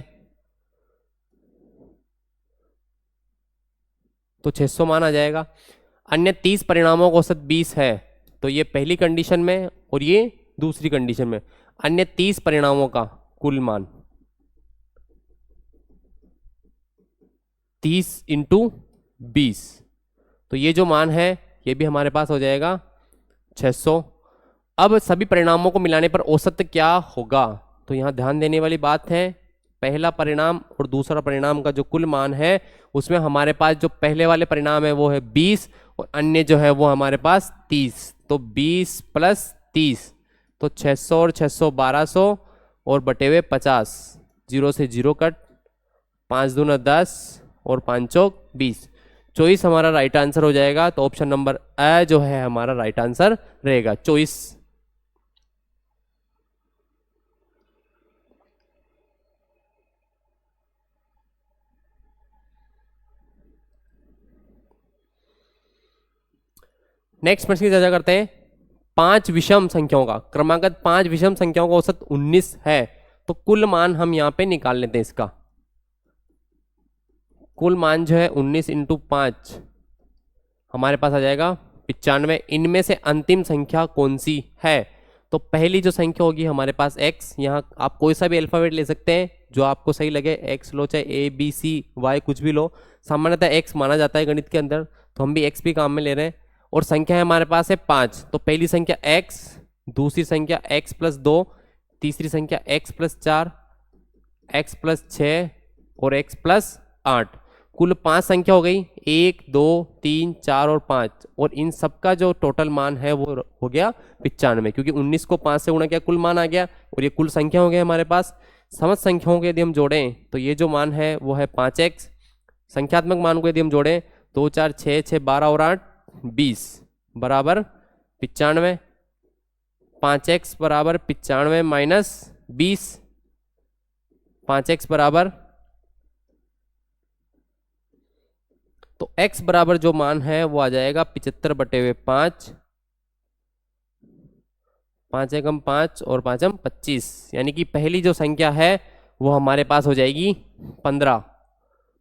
तो 600 मान आ जाएगा। अन्य 30 परिणामों का औसत 20 है तो ये पहली कंडीशन में और ये दूसरी कंडीशन में। अन्य 30 परिणामों का कुल मान 30 इंटू 20, तो ये जो मान है ये भी हमारे पास हो जाएगा 600। अब सभी परिणामों को मिलाने पर औसत क्या होगा, तो यहाँ ध्यान देने वाली बात है, पहला परिणाम और दूसरा परिणाम का जो कुल मान है उसमें हमारे पास जो पहले वाले परिणाम है वो है 20 और अन्य जो है वो हमारे पास 30, तो 20 प्लस 30 तो 600 और 600 1200 और बटे हुए 50, 0 से 0 कट, 5 दूना 10 और 5 चौक 20, 24 हमारा राइट आंसर हो जाएगा। तो ऑप्शन नंबर ए जो है हमारा राइट आंसर रहेगा 24। नेक्स्ट प्रश्न की चर्चा करते हैं। 5 विषम संख्याओं का क्रमागत 5 विषम संख्याओं का औसत 19 है तो कुल मान हम यहां पे निकाल लेते हैं। इसका कुल मान जो है 19 इंटू 5 हमारे पास आ जाएगा 95। इनमें से अंतिम संख्या कौन सी है, तो पहली जो संख्या होगी हमारे पास x, यहाँ आप कोई सा भी अल्फाबेट ले सकते हैं जो आपको सही लगे, x लो चाहे a b c y कुछ भी लो, सामान्यतः x माना जाता है गणित के अंदर तो हम भी x भी काम में ले रहे हैं। और संख्या है हमारे पास है 5, तो पहली संख्या x, दूसरी संख्या x प्लस 2, तीसरी संख्या x प्लस 4, x प्लस 6 और x प्लस 8, कुल 5 संख्या हो गई, 1 2 3 4 और 5, और इन सबका जो टोटल मान है वो हो गया 95, क्योंकि 19 को 5 से गुणा किया कुल मान आ गया और ये कुल संख्या हो गया हमारे पास। समझ संख्याओं के यदि हम जोड़ें तो ये जो मान है वो है 5x, संख्यात्मक मान को यदि हम जोड़ें 2 4 6 6 12 और 8 20 बराबर 95, 5x बराबर 95 माइनस 20, 5x बराबर, तो x बराबर जो मान है वो आ जाएगा 75 बटे हुए 5, 5 एकम 5 और 5 हम 25, यानी कि पहली जो संख्या है वो हमारे पास हो जाएगी 15,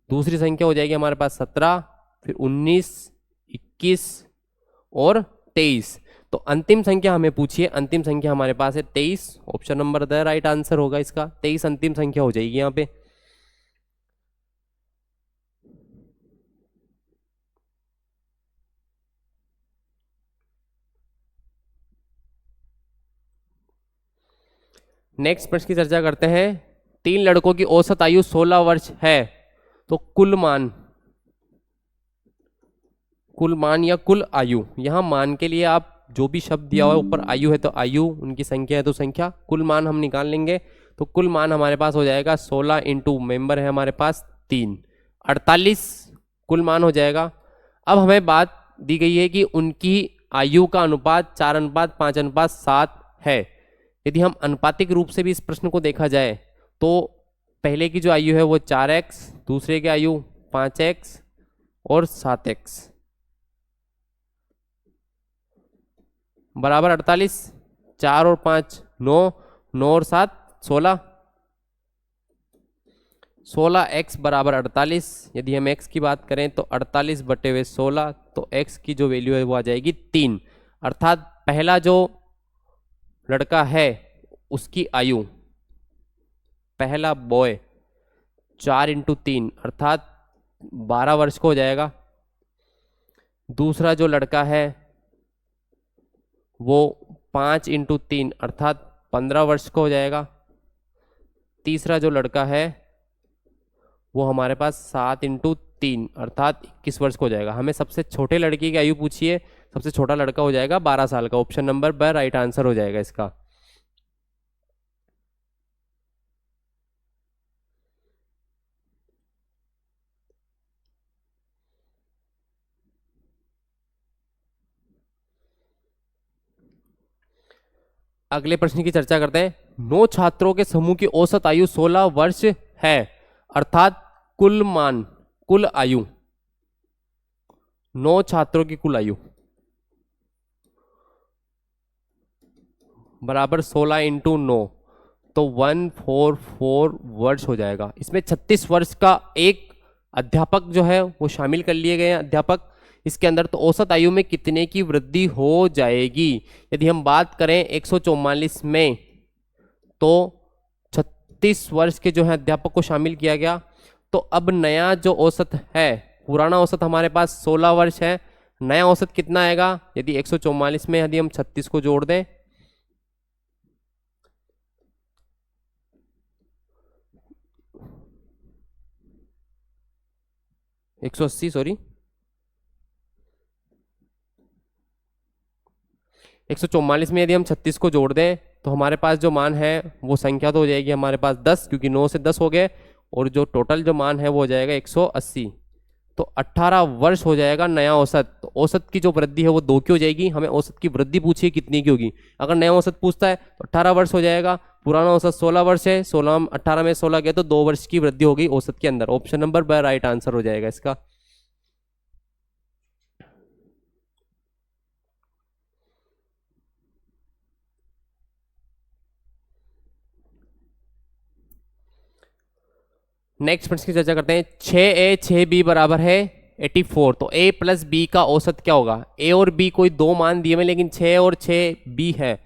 दूसरी संख्या हो जाएगी हमारे पास 17, फिर 19 21 और 23। तो अंतिम संख्या हमें पूछिए, अंतिम संख्या हमारे पास है 23, option number the right answer होगा इसका, 23 अंतिम संख्या हो जाएगी यहाँ पे। नेक्स्ट प्रश्न की चर्चा करते हैं। 3 लड़कों की औसत आयु 16 वर्ष है तो कुल मान या कुल आयु, यहां मान के लिए आप जो भी शब्द दिया हुआ है ऊपर आयु है तो आयु, उनकी संख्या है तो संख्या, कुल मान हम निकाल लेंगे। तो कुल मान हमारे पास हो जाएगा 16 इंटू मेंबर है हमारे पास 3, 48 कुल मान हो जाएगा। अब हमें बात दी गई है कि उनकी आयु का अनुपात 4:5:7 है। यदि हम अनुपातिक रूप से भी इस प्रश्न को देखा जाए तो पहले की जो आयु है वो 4x, दूसरे की आयु 5x और 7x बराबर 48, 4 और 5 9, 9 और 7 16, 16x बराबर 48। यदि हम x की बात करें तो 48 बटे हुए 16, तो x की जो वैल्यू है वो आ जाएगी 3, अर्थात पहला जो लड़का है उसकी आयु, पहला बॉय 4 इंटू 3 अर्थात 12 वर्ष को हो जाएगा, दूसरा जो लड़का है वो 5 इंटू 3 अर्थात 15 वर्ष को हो जाएगा, तीसरा जो लड़का है वो हमारे पास 7 इंटू 3 अर्थात 21 वर्ष को हो जाएगा। हमें सबसे छोटे लड़के की आयु पूछिए, सबसे छोटा लड़का हो जाएगा 12 साल का, ऑप्शन नंबर ब राइट आंसर हो जाएगा इसका। अगले प्रश्न की चर्चा करते हैं। 9 छात्रों के समूह की औसत आयु 16 वर्ष है, अर्थात कुल मान, कुल आयु 9 छात्रों की कुल आयु बराबर 16 इंटू 9, तो 144 वर्ष हो जाएगा। इसमें 36 वर्ष का एक अध्यापक जो है वो शामिल कर लिए गए हैं अध्यापक इसके अंदर। तो औसत आयु में कितने की वृद्धि हो जाएगी? यदि हम बात करें 144 में, तो 36 वर्ष के जो है अध्यापक को शामिल किया गया। तो अब नया जो औसत है, पुराना औसत हमारे पास 16 वर्ष है, नया औसत कितना आएगा? यदि 144 में यदि हम 36 को जोड़ दें, 180 सॉरी 144 में यदि हम 36 को जोड़ दें तो हमारे पास जो मान है वो संख्या तो हो जाएगी हमारे पास 10, क्योंकि 9 से 10 हो गए, और जो टोटल जो मान है वो हो जाएगा 180। तो 18 वर्ष हो जाएगा नया औसत। तो औसत की जो वृद्धि है वो 2 की हो जाएगी। हमें औसत की वृद्धि पूछिए कितनी की होगी। अगर नया औसत पूछता है तो 18 वर्ष हो जाएगा। पुराना औसत 16 वर्ष है, 16 18 में 16 गए तो 2 वर्ष की वृद्धि होगी औसत के अंदर। ऑप्शन नंबर ब राइट आंसर हो जाएगा इसका। नेक्स्ट प्रश्न की चर्चा करते हैं। 6a 6b बराबर है 84। तो a प्लस b का औसत क्या होगा? a और b कोई दो मान दिए हुए, लेकिन 6 और 6b है।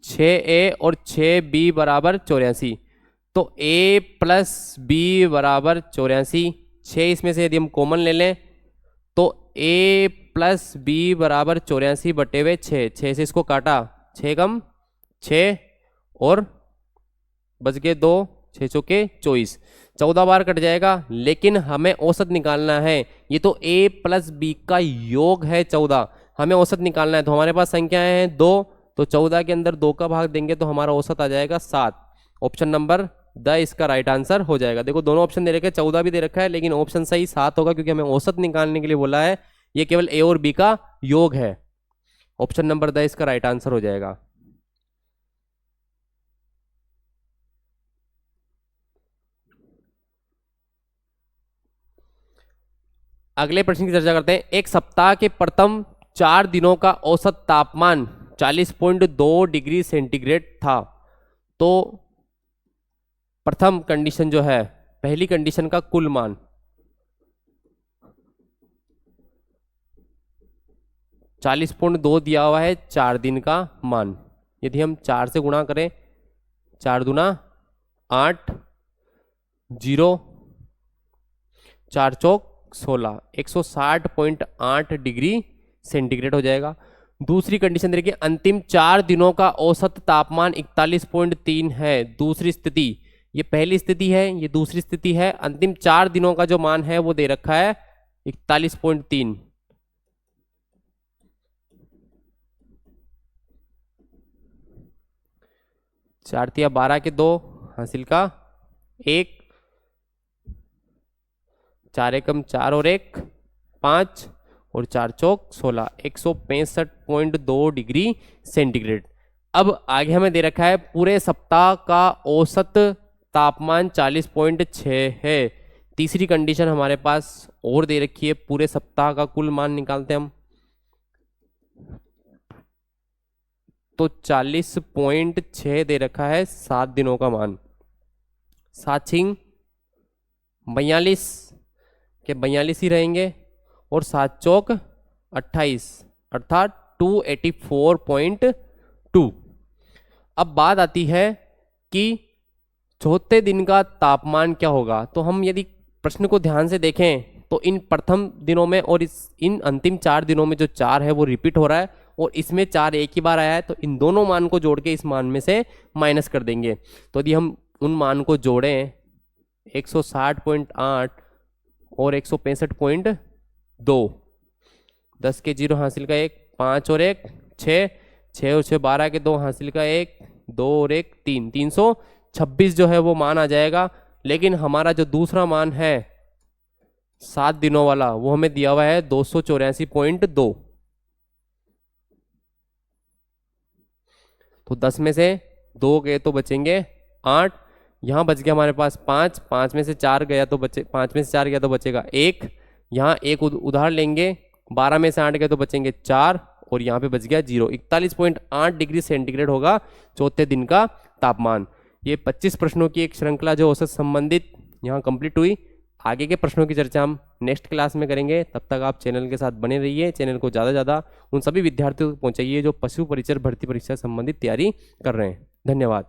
6a और 6b बराबर 84। तो a प्लस b बराबर 84। 6 इसमें से यदि हम कॉमन ले लें तो a प्लस b बराबर 84 बटे हुए 6। 6 से इसको काटा, 6 कम 6 और बच गए 2, 6 चौके 24, 14 बार कट जाएगा। लेकिन हमें औसत निकालना है। ये तो a प्लस बी का योग है 14, हमें औसत निकालना है। तो हमारे पास संख्याएं हैं 2, तो 14 के अंदर 2 का भाग देंगे तो हमारा औसत आ जाएगा 7। ऑप्शन नंबर द इसका राइट आंसर हो जाएगा। देखो दोनों ऑप्शन दे रखे हैं, 14 भी दे रखा है, लेकिन ऑप्शन सही 7 होगा, क्योंकि हमें औसत निकालने के लिए बोला है। ये केवल a और b का योग है। ऑप्शन नंबर द इसका राइट आंसर हो जाएगा। अगले प्रश्न की चर्चा करते हैं। एक सप्ताह के प्रथम 4 दिनों का औसत तापमान 40.2 डिग्री सेंटीग्रेड था। तो प्रथम कंडीशन जो है, पहली कंडीशन का कुल मान 40.2 दिया हुआ है 4 दिन का मान। यदि हम 4 से गुणा करें, 4 दूना 8, 0 4 चौक 16, 160.8 डिग्री सेंटीग्रेड हो जाएगा। दूसरी कंडीशन देखिए, अंतिम 4 दिनों का औसत तापमान 41.3 है। दूसरी स्थिति, ये पहली स्थिति है, ये दूसरी स्थिति है। अंतिम 4 दिनों का जो मान है वो दे रखा है 41.3। चार तिया 12 के 2 हासिल का 1, 4 एकम 4 और 1 5 और 4 चौक 16, 165.2 डिग्री सेंटीग्रेड। अब आगे हमें दे रखा है पूरे सप्ताह का औसत तापमान 40.6 है। तीसरी कंडीशन हमारे पास और दे रखी है, पूरे सप्ताह का कुल मान निकालते हैं हम। तो 40.6 दे रखा है 7 दिनों का मान। 7 छिंग 42 के 42 ही रहेंगे, और 7 चौक 28, अर्थात 284.2। अब बात आती है कि चौथे दिन का तापमान क्या होगा। तो हम यदि प्रश्न को ध्यान से देखें तो इन प्रथम दिनों में और इन अंतिम 4 दिनों में जो 4 है वो रिपीट हो रहा है, और इसमें 4 एक ही बार आया है। तो इन दोनों मान को जोड़ के इस मान में से माइनस कर देंगे। तो यदि हम उन मान को जोड़ें, 160.8 और 165.2, 10 के 0 हासिल का 1, 5 और 1 6, 6 और 6 12 के 2 हासिल का 1, 2 और 1 3, 326 जो है वो मान आ जाएगा। लेकिन हमारा जो दूसरा मान है 7 दिनों वाला, वो हमें दिया हुआ है 284.2। तो 10 में से 2 गए तो बचेंगे 8, यहाँ बच गया हमारे पास 5, 5 में से 4 गया तो बचे, 5 में से 4 गया तो बचेगा 1, यहाँ एक उधार लेंगे 12 में से 8 गए तो बचेंगे 4 और यहाँ पे बच गया 0। 41.8 डिग्री सेंटीग्रेड होगा चौथे दिन का तापमान। ये 25 प्रश्नों की एक श्रृंखला जो औसत संबंधित यहाँ कंप्लीट हुई। आगे के प्रश्नों की चर्चा हम नेक्स्ट क्लास में करेंगे। तब तक आप चैनल के साथ बने रहिए। चैनल को ज़्यादा से ज़्यादा उन सभी विद्यार्थियों को पहुँचाइए जो पशु परिचर भर्ती परीक्षा संबंधित तैयारी कर रहे हैं। धन्यवाद।